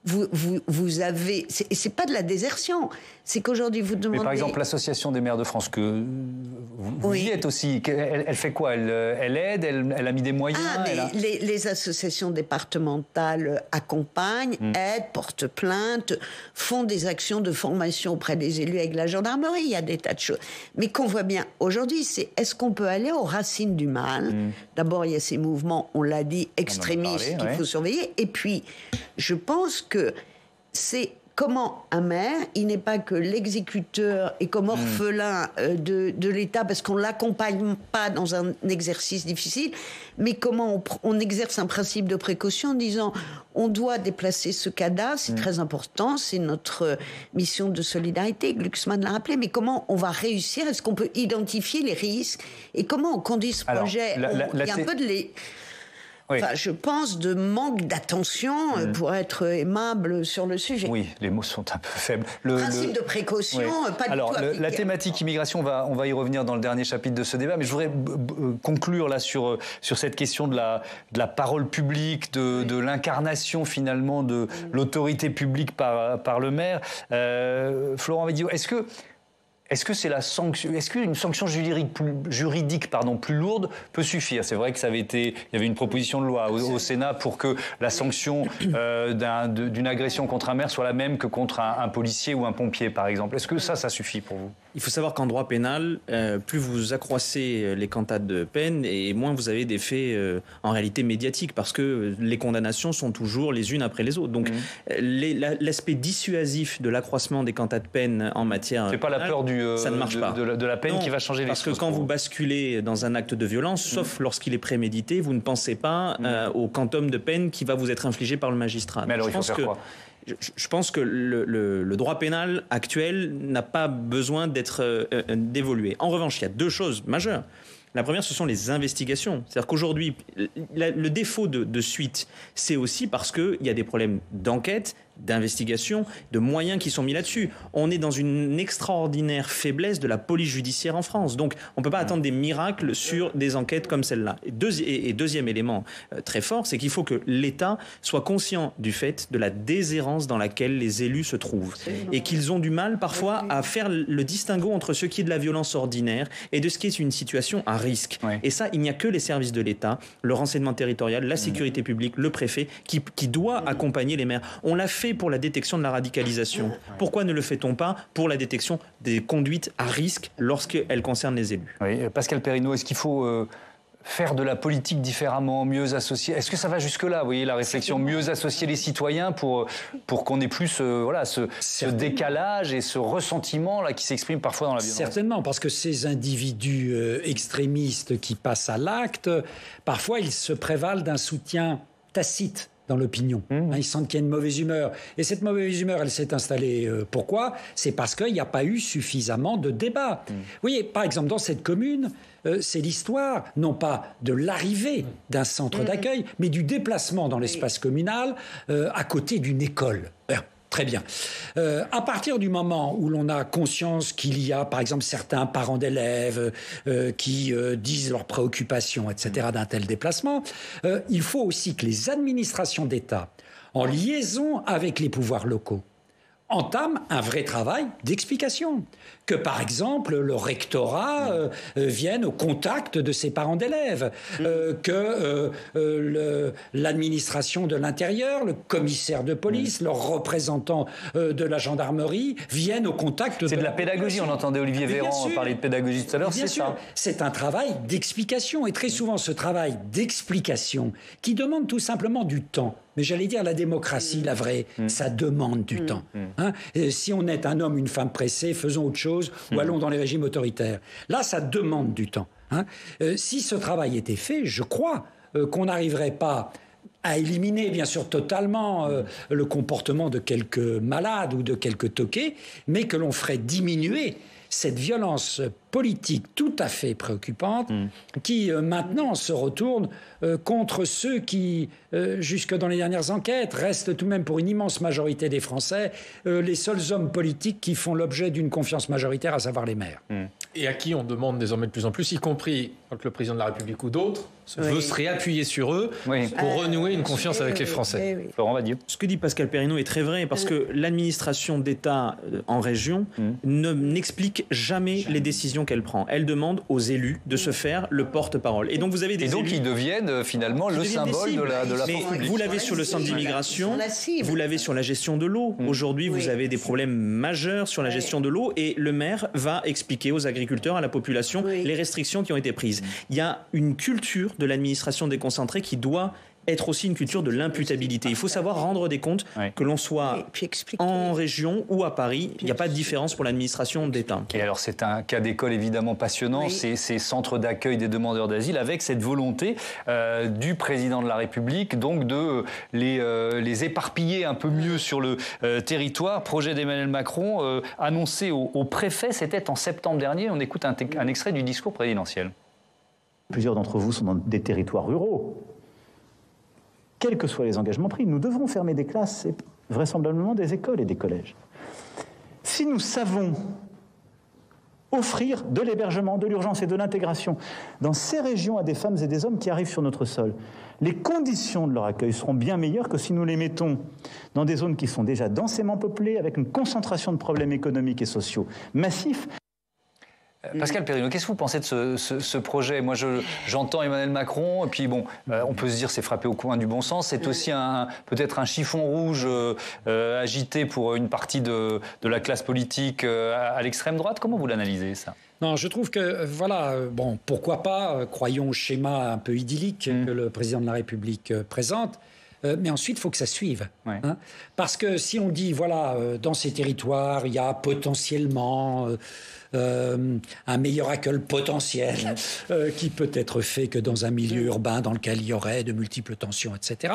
Vous avez... C'est pas de la désertion. C'est qu'aujourd'hui, vous demandez... Mais par exemple, l'Association des maires de France, que vous y êtes aussi, elle fait quoi ? Elle aide, elle a mis des moyens les associations départementales accompagnent, aident, portent plainte, font des actions de formation auprès des élus avec la gendarmerie. Il y a des tas de choses. Mais qu'on voit bien aujourd'hui, c'est est-ce qu'on peut aller aux racines du mal ? D'abord, il y a ces mouvements, on l'a dit, extrémistes qu'il faut surveiller. Et puis, je pense que c'est comment un maire, il n'est pas que l'exécuteur et comme orphelin de l'État, parce qu'on ne l'accompagne pas dans un exercice difficile, mais comment on exerce un principe de précaution en disant on doit déplacer ce cadavre, c'est très important, c'est notre mission de solidarité, Glucksmann l'a rappelé, mais comment on va réussir, est-ce qu'on peut identifier les risques et comment on conduit ce projet? Il y a un peu de Enfin, je pense de manque d'attention pour être aimable sur le sujet. Oui, les mots sont un peu faibles. Principe de précaution, pas du tout appliqué. La thématique immigration, on va y revenir dans le dernier chapitre de ce débat, mais je voudrais conclure là sur cette question de la parole publique, de l'incarnation finalement de l'autorité publique par le maire. Florent Ovidio, est-ce que c'est la sanction, est-ce qu'une sanction juridique plus lourde peut suffire? C'est vrai que il y avait une proposition de loi au Sénat pour que la sanction d'une agression contre un maire soit la même que contre un policier ou un pompier, par exemple. Est-ce que ça suffit pour vous? Il faut savoir qu'en droit pénal, plus vous accroissez les quantums de peine et moins vous avez des faits en réalité médiatiques, parce que les condamnations sont toujours les unes après les autres. Donc l'aspect dissuasif de l'accroissement des quantums de peine en matière c'est pas la peur ça ne marche pas. De la peine qui va changer les choses. Parce que quand vous basculez dans un acte de violence, sauf lorsqu'il est prémédité, vous ne pensez pas au quantum de peine qui va vous être infligé par le magistrat. Mais alors il faut faire quoi ? Je pense que le droit pénal actuel n'a pas besoin d'être d'évoluer. En revanche, il y a deux choses majeures. La première, ce sont les investigations. C'est-à-dire qu'aujourd'hui, le défaut de suite, c'est aussi parce qu'il y a des problèmes d'enquête, d'investigation, de moyens qui sont mis là-dessus. On est dans une extraordinaire faiblesse de la police judiciaire en France. Donc, on ne peut pas attendre des miracles sur des enquêtes comme celle-là. Et deuxième élément très fort, c'est qu'il faut que l'État soit conscient du fait de la déshérence dans laquelle les élus se trouvent. Et qu'ils ont du mal parfois à faire le distinguo entre ce qui est de la violence ordinaire et de ce qui est une situation à risque. Et ça, il n'y a que les services de l'État, le renseignement territorial, la sécurité publique, le préfet, qui doit accompagner les maires. On l'a fait pour la détection de la radicalisation. Pourquoi ne le fait-on pas pour la détection des conduites à risque lorsqu'elles concernent les élus ? Oui, Pascal Perrineau, est-ce qu'il faut faire de la politique différemment, mieux associer ? Est-ce que ça va jusque-là, vous voyez, la réflexion, mieux associer les citoyens pour qu'on ait plus ce décalage et ce ressentiment là qui s'exprime parfois dans la violence ? Certainement, parce que ces individus extrémistes qui passent à l'acte, parfois ils se prévalent d'un soutien tacite dans l'opinion. Ils sentent qu'il y a une mauvaise humeur. Et cette mauvaise humeur, elle s'est installée. Pourquoi ? C'est parce qu'il n'y a pas eu suffisamment de débats. Vous voyez, par exemple, dans cette commune, c'est l'histoire, non pas de l'arrivée d'un centre d'accueil, mais du déplacement dans l'espace communal à côté d'une école. Très bien. À partir du moment où l'on a conscience qu'il y a, par exemple, certains parents d'élèves qui disent leurs préoccupations, etc., d'un tel déplacement, il faut aussi que les administrations d'État, en liaison avec les pouvoirs locaux, entament un vrai travail d'explication. Que, par exemple, le rectorat vienne au contact de ses parents d'élèves, que l'administration de l'intérieur, le commissaire de police, leurs représentants de la gendarmerie viennent au contact de... C'est de la pédagogie, on entendait Olivier Véran parler de pédagogie tout à l'heure, c'est ça. C'est un travail d'explication, et très souvent ce travail d'explication qui demande tout simplement du temps. Mais j'allais dire, la démocratie, la vraie, ça demande du temps. Hein, si on est un homme, une femme pressée, faisons autre chose ou allons dans les régimes autoritaires. Là, ça demande du temps. Hein. Si ce travail était fait, je crois qu'on n'arriverait pas à éliminer, bien sûr, totalement le comportement de quelques malades ou de quelques toqués, mais que l'on ferait diminuer cette violence politique tout à fait préoccupante qui maintenant se retourne contre ceux qui, jusque dans les dernières enquêtes, restent tout de même pour une immense majorité des Français les seuls hommes politiques qui font l'objet d'une confiance majoritaire, à savoir les maires. Et à qui on demande désormais de plus en plus, y compris quand le président de la République ou d'autres veut se réappuyer sur eux pour renouer une confiance avec les Français. Florent Badiou. Ce que dit Pascal Perrineau est très vrai, parce que l'administration d'État en région n'explique jamais les décisions qu'elle prend. Elle demande aux élus de se faire le porte-parole. Et donc vous avez des élus ils deviennent finalement le symbole de la force publique. Vous l'avez sur le centre d'immigration, vous l'avez sur la gestion de l'eau. Aujourd'hui, vous avez des problèmes majeurs sur la gestion de l'eau, et le maire va expliquer aux agriculteurs, à la population, les restrictions qui ont été prises. Il y a une culture de l'administration déconcentrée qui doit être aussi une culture de l'imputabilité. Il faut savoir rendre des comptes, que l'on soit en région ou à Paris. Il n'y a pas de différence pour l'administration d'État. Et alors c'est un cas d'école évidemment passionnant, ces centres d'accueil des demandeurs d'asile, avec cette volonté du président de la République donc de les éparpiller un peu mieux sur le territoire. Projet d'Emmanuel Macron annoncé au préfet, c'était en septembre dernier. On écoute un extrait du discours présidentiel. Plusieurs d'entre vous sont dans des territoires ruraux. Quels que soient les engagements pris, nous devrons fermer des classes et vraisemblablement des écoles et des collèges. Si nous savons offrir de l'hébergement, de l'urgence et de l'intégration dans ces régions à des femmes et des hommes qui arrivent sur notre sol, les conditions de leur accueil seront bien meilleures que si nous les mettons dans des zones qui sont déjà densément peuplées, avec une concentration de problèmes économiques et sociaux massifs. Pascal Perrineau, qu'est-ce que vous pensez de ce projet? Moi, j'entends Emmanuel Macron, et puis bon, on peut se dire c'est frappé au coin du bon sens. C'est aussi peut-être un chiffon rouge agité pour une partie de la classe politique à l'extrême droite. Comment vous l'analysez, ça? Non, je trouve que, bon, pourquoi pas, croyons au schéma un peu idyllique que le président de la République présente, mais ensuite, il faut que ça suive. Ouais. Hein, parce que si on dit, dans ces territoires, il y a potentiellement un meilleur accueil potentiel qui peut être fait que dans un milieu urbain dans lequel il y aurait de multiples tensions, etc.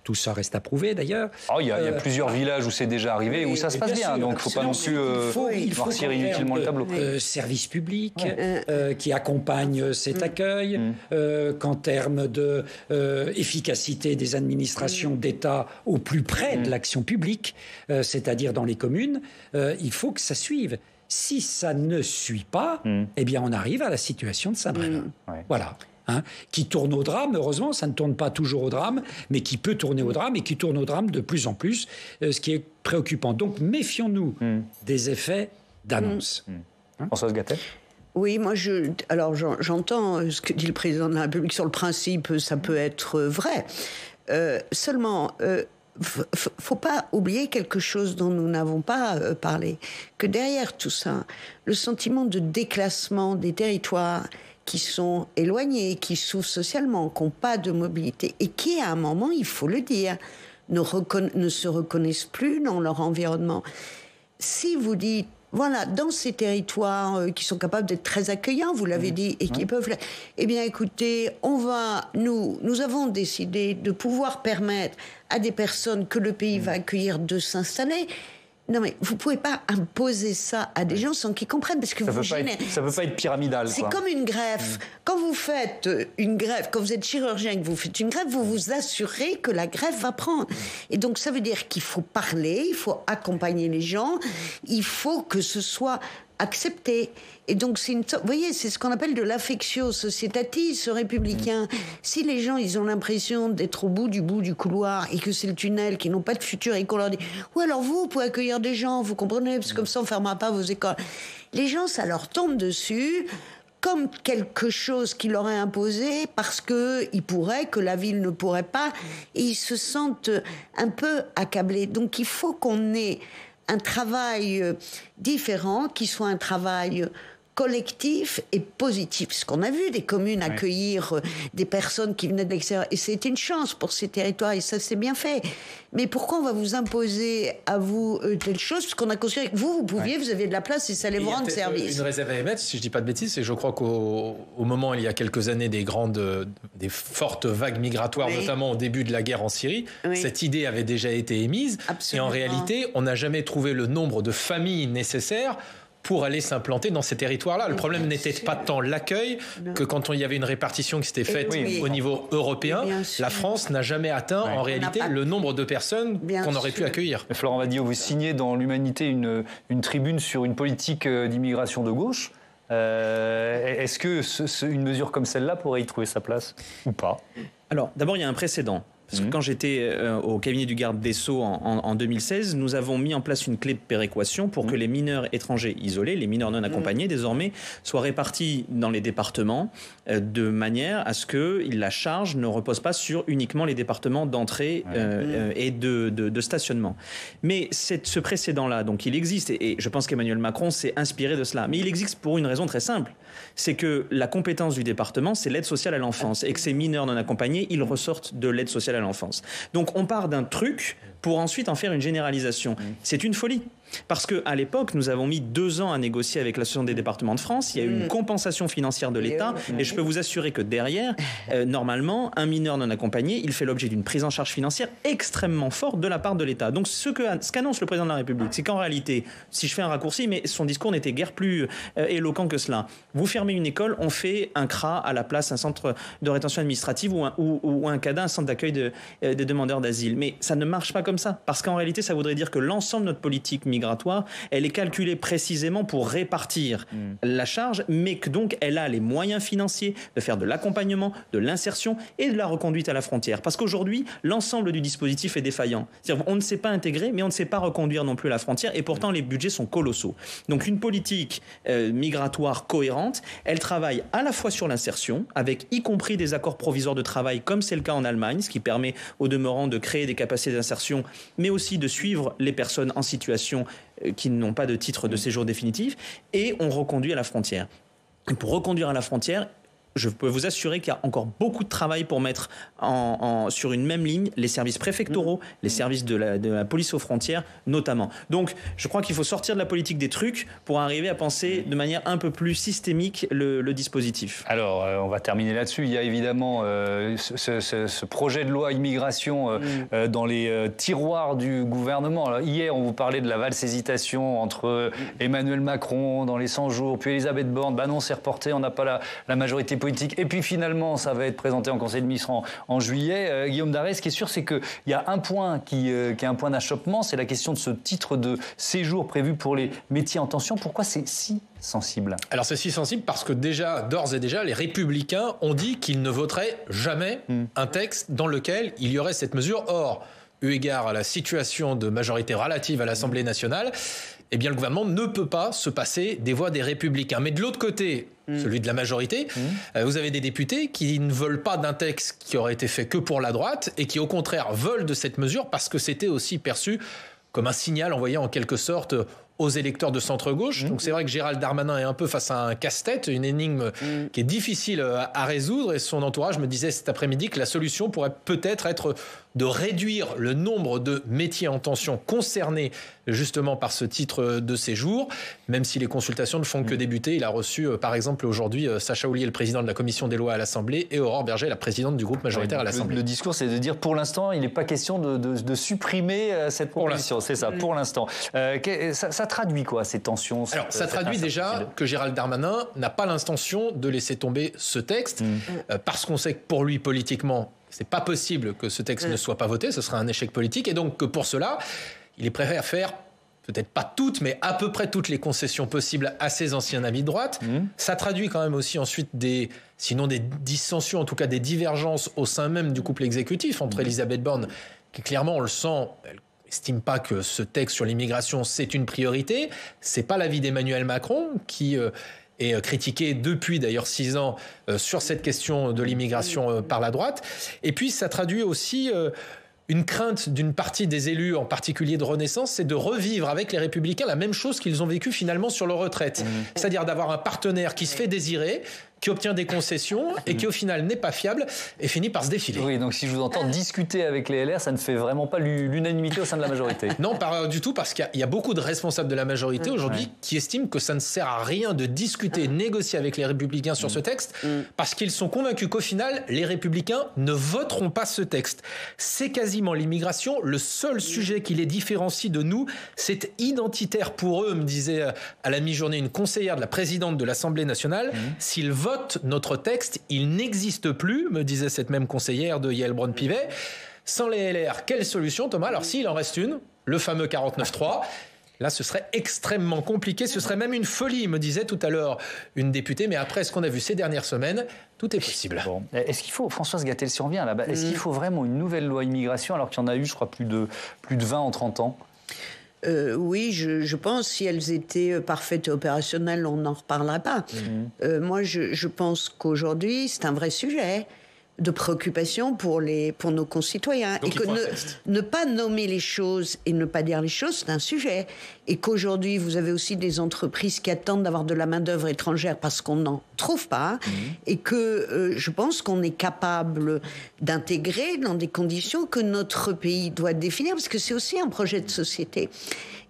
Tout ça reste à prouver, d'ailleurs. Il y a plusieurs villages où c'est déjà arrivé, où ça se passe bien, donc il ne faut pas non plus noircir inutilement le tableau. Services publics qui accompagnent cet accueil, qu'en termes d'efficacité des administrations d'État au plus près de l'action publique, c'est-à-dire dans les communes, il faut que ça suive. Si ça ne suit pas, eh bien on arrive à la situation de Saint-Brévin. Voilà. Hein, qui tourne au drame. Heureusement, ça ne tourne pas toujours au drame, mais qui peut tourner au drame et qui tourne au drame de plus en plus, ce qui est préoccupant. Donc méfions-nous des effets d'annonce. Françoise Gatel? Oui, moi, j'entends ce que dit le président de la République sur le principe, ça peut être vrai. Seulement... faut pas oublier quelque chose dont nous n'avons pas parlé, que derrière tout ça, le sentiment de déclassement des territoires qui sont éloignés, qui souffrent socialement, qui n'ont pas de mobilité et qui, à un moment, il faut le dire, ne se reconnaissent plus dans leur environnement. Si vous dites, dans ces territoires qui sont capables d'être très accueillants, vous l'avez dit, et qui peuvent... Eh bien, écoutez, nous avons décidé de pouvoir permettre à des personnes que le pays va accueillir de s'installer. Non, mais vous ne pouvez pas imposer ça à des gens sans qu'ils comprennent, parce que ça ne peut pas être pyramidal. C'est comme une greffe. Quand vous faites une greffe, quand vous êtes chirurgien et que vous faites une greffe, vous vous assurez que la greffe va prendre. Et donc, ça veut dire qu'il faut parler, il faut accompagner les gens, il faut que ce soit accepté. Et donc, vous voyez, c'est ce qu'on appelle de l'affectio societatis républicain. Si les gens, ils ont l'impression d'être au bout du couloir et que c'est le tunnel, qu'ils n'ont pas de futur et qu'on leur dit « Ouais, alors vous pouvez accueillir des gens, vous comprenez, parce que comme ça, on ne fermera pas vos écoles. » Les gens, ça leur tombe dessus comme quelque chose qui leur est imposé parce qu'il pourrait, que la ville ne pourrait pas, et ils se sentent un peu accablés. Donc, il faut qu'on ait un travail différent, qui soit un travail collectif et positif. Ce qu'on a vu des communes accueillir des personnes qui venaient de l'extérieur, et c'est une chance pour ces territoires, et ça c'est bien fait. Mais pourquoi on va vous imposer à vous telle chose, parce qu'on a considéré que vous pouviez, vous aviez de la place et ça allait vous rendre service. Une réserve à émettre, si je dis pas de bêtises, et je crois qu'au moment, il y a quelques années, des fortes vagues migratoires, notamment au début de la guerre en Syrie, cette idée avait déjà été émise. Absolument. Et en réalité, on n'a jamais trouvé le nombre de familles nécessaires pour aller s'implanter dans ces territoires-là. Le problème n'était pas tant l'accueil que quand il y avait une répartition qui s'était faite au niveau européen, la France n'a jamais atteint en réalité le nombre de personnes qu'on aurait pu accueillir. Florent Badiot, vous signez dans l'Humanité une tribune sur une politique d'immigration de gauche. Est-ce que une mesure comme celle-là pourrait y trouver sa place ou pas? Alors, d'abord, il y a un précédent. Parce que quand j'étais au cabinet du garde des Sceaux en 2016, nous avons mis en place une clé de péréquation pour que les mineurs étrangers isolés, les mineurs non accompagnés désormais, soient répartis dans les départements de manière à ce que la charge ne repose pas sur uniquement les départements d'entrée et de stationnement. Mais ce précédent-là, donc il existe, et je pense qu'Emmanuel Macron s'est inspiré de cela. Mais il existe pour une raison très simple, c'est que la compétence du département, c'est l'aide sociale à l'enfance, et que ces mineurs non accompagnés, ils ressortent de l'aide sociale à l'enfance. Donc on part d'un truc pour ensuite en faire une généralisation. C'est une folie. Parce qu'à l'époque, nous avons mis 2 ans à négocier avec l'Association des départements de France. Il y a eu une compensation financière de l'État. Et je peux vous assurer que derrière, normalement, un mineur non accompagné, il fait l'objet d'une prise en charge financière extrêmement forte de la part de l'État. Donc ce qu'annonce le président de la République, c'est qu'en réalité, si je fais un raccourci, mais son discours n'était guère plus éloquent que cela. Vous fermez une école, on fait un CRA à la place, un centre de rétention administrative ou un CADA, un centre d'accueil des demandeurs d'asile. Mais ça ne marche pas comme ça. Parce qu'en réalité, ça voudrait dire que l'ensemble de notre politique migratoire migratoire, elle est calculée précisément pour répartir la charge, mais que donc elle a les moyens financiers de faire de l'accompagnement, de l'insertion et de la reconduite à la frontière. Parce qu'aujourd'hui, l'ensemble du dispositif est défaillant. C'est-à-dire on ne sait pas intégrer, mais on ne sait pas reconduire non plus à la frontière, et pourtant les budgets sont colossaux. Donc une politique migratoire cohérente, elle travaille à la fois sur l'insertion, avec y compris des accords provisoires de travail, comme c'est le cas en Allemagne, ce qui permet au demeurant de créer des capacités d'insertion, mais aussi de suivre les personnes en situation qui n'ont pas de titre de séjour définitif, et on reconduit à la frontière. Et pour reconduire à la frontière, je peux vous assurer qu'il y a encore beaucoup de travail pour mettre sur une même ligne les services préfectoraux, les services de la police aux frontières notamment. Donc je crois qu'il faut sortir de la politique des trucs pour arriver à penser de manière un peu plus systémique le dispositif. Alors on va terminer là-dessus. Il y a évidemment ce projet de loi immigration dans les tiroirs du gouvernement. Alors, hier on vous parlait de la valse hésitation entre Emmanuel Macron dans les 100 jours, puis Elisabeth Borne. Bah non, c'est reporté, on n'a pas la majorité politique. Et puis finalement, ça va être présenté en Conseil de ministres en juillet. Guillaume Darès, ce qui est sûr, c'est qu'il y a un point qui est un point d'achoppement, c'est la question de ce titre de séjour prévu pour les métiers en tension. Pourquoi c'est si sensible? Alors c'est si sensible parce que d'ores et déjà, les Républicains ont dit qu'ils ne voteraient jamais un texte dans lequel il y aurait cette mesure. Or, eu égard à la situation de majorité relative à l'Assemblée nationale, eh bien le gouvernement ne peut pas se passer des voix des Républicains. Mais de l'autre côté, celui de la majorité, vous avez des députés qui ne veulent pas d'un texte qui aurait été fait que pour la droite et qui au contraire veulent de cette mesure parce que c'était aussi perçu comme un signal envoyé en quelque sorte aux électeurs de centre-gauche. Donc c'est vrai que Gérald Darmanin est un peu face à un casse-tête, une énigme qui est difficile à résoudre, et son entourage me disait cet après-midi que la solution pourrait peut-être être de réduire le nombre de métiers en tension concernés justement par ce titre de séjour, même si les consultations ne font que débuter. Il a reçu par exemple aujourd'hui Sacha Houlié, le président de la commission des lois à l'Assemblée, et Aurore Berger, la présidente du groupe majoritaire à l'Assemblée. Le discours, c'est de dire pour l'instant, il n'est pas question de supprimer cette proposition. C'est ça, pour l'instant. Ça traduit quoi, ces tensions? Alors, ça traduit déjà que Gérald Darmanin n'a pas l'intention de laisser tomber ce texte, parce qu'on sait que pour lui, politiquement, c'est pas possible que ce texte ne soit pas voté, ce serait un échec politique, et donc que pour cela, il est prêt à faire peut-être pas toutes, mais à peu près toutes les concessions possibles à ses anciens amis de droite. Ça traduit quand même aussi ensuite sinon des dissensions, en tout cas des divergences au sein même du couple exécutif entre Elisabeth Borne, qui clairement, on le sent, elle estime pas que ce texte sur l'immigration, c'est une priorité. C'est pas l'avis d'Emmanuel Macron, qui est critiqué depuis d'ailleurs 6 ans sur cette question de l'immigration par la droite. Et puis ça traduit aussi une crainte d'une partie des élus, en particulier de Renaissance, c'est de revivre avec les Républicains la même chose qu'ils ont vécu finalement sur leur retraite. C'est-à-dire d'avoir un partenaire qui se fait désirer, qui obtient des concessions et qui au final n'est pas fiable et finit par se défiler. Oui, donc si je vous entends discuter avec les LR, ça ne fait vraiment pas l'unanimité au sein de la majorité. Non, pas du tout, parce qu'il y a beaucoup de responsables de la majorité aujourd'hui qui estiment que ça ne sert à rien de discuter, négocier avec les Républicains sur ce texte, parce qu'ils sont convaincus qu'au final, les Républicains ne voteront pas ce texte. C'est quasiment l'immigration, le seul sujet qui les différencie de nous, c'est identitaire pour eux, me disait à la mi-journée une conseillère de la présidente de l'Assemblée nationale. S'ils votent notre texte, il n'existe plus, me disait cette même conseillère de Yael Braun-Pivet. Sans les LR, quelle solution, Thomas? Alors s'il en reste une, le fameux 49.3, là ce serait extrêmement compliqué, ce serait même une folie, me disait tout à l'heure une députée, mais après ce qu'on a vu ces dernières semaines, tout est possible. Bon. Est-ce qu'il faut, Françoise Gatel, si on revient là-bas, est-ce qu'il faut vraiment une nouvelle loi immigration alors qu'il y en a eu, je crois, plus de 20 en 30 ans? Oui, je pense si elles étaient parfaites et opérationnelles, on n'en reparlerait pas. Moi, je pense qu'aujourd'hui, c'est un vrai sujet de préoccupation pour nos concitoyens. Donc et que ne pas nommer les choses et ne pas dire les choses, c'est un sujet. Et qu'aujourd'hui, vous avez aussi des entreprises qui attendent d'avoir de la main-d'œuvre étrangère parce qu'on n'en trouve pas. Et que je pense qu'on est capable d'intégrer dans des conditions que notre pays doit définir, parce que c'est aussi un projet de société.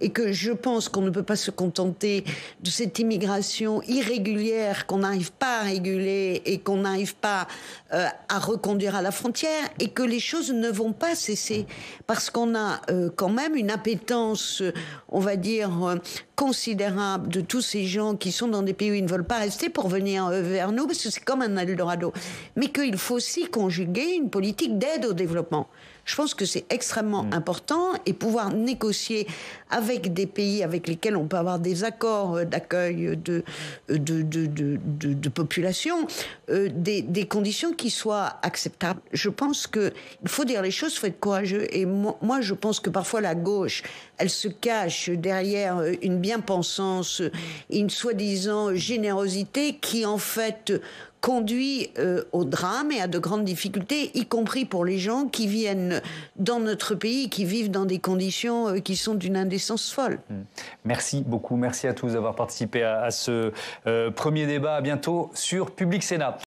Et que je pense qu'on ne peut pas se contenter de cette immigration irrégulière qu'on n'arrive pas à réguler et qu'on n'arrive pas à reconduire à la frontière, et que les choses ne vont pas cesser. Parce qu'on a quand même une appétence, on va dire, considérable de tous ces gens qui sont dans des pays où ils ne veulent pas rester pour venir vers nous, parce que c'est comme un Eldorado. Mais qu'il faut aussi conjuguer une politique d'aide au développement. Je pense que c'est extrêmement important et pouvoir négocier avec des pays avec lesquels on peut avoir des accords d'accueil de population, des conditions qui soient acceptables. Je pense qu'il faut dire les choses, il faut être courageux. Et moi, je pense que parfois la gauche, elle se cache derrière une bien-pensance, une soi-disant générosité qui en fait conduit au drame et à de grandes difficultés, y compris pour les gens qui viennent dans notre pays, qui vivent dans des conditions qui sont d'une indécence folle. Merci beaucoup, merci à tous d'avoir participé à ce premier débat. À bientôt sur Public Sénat.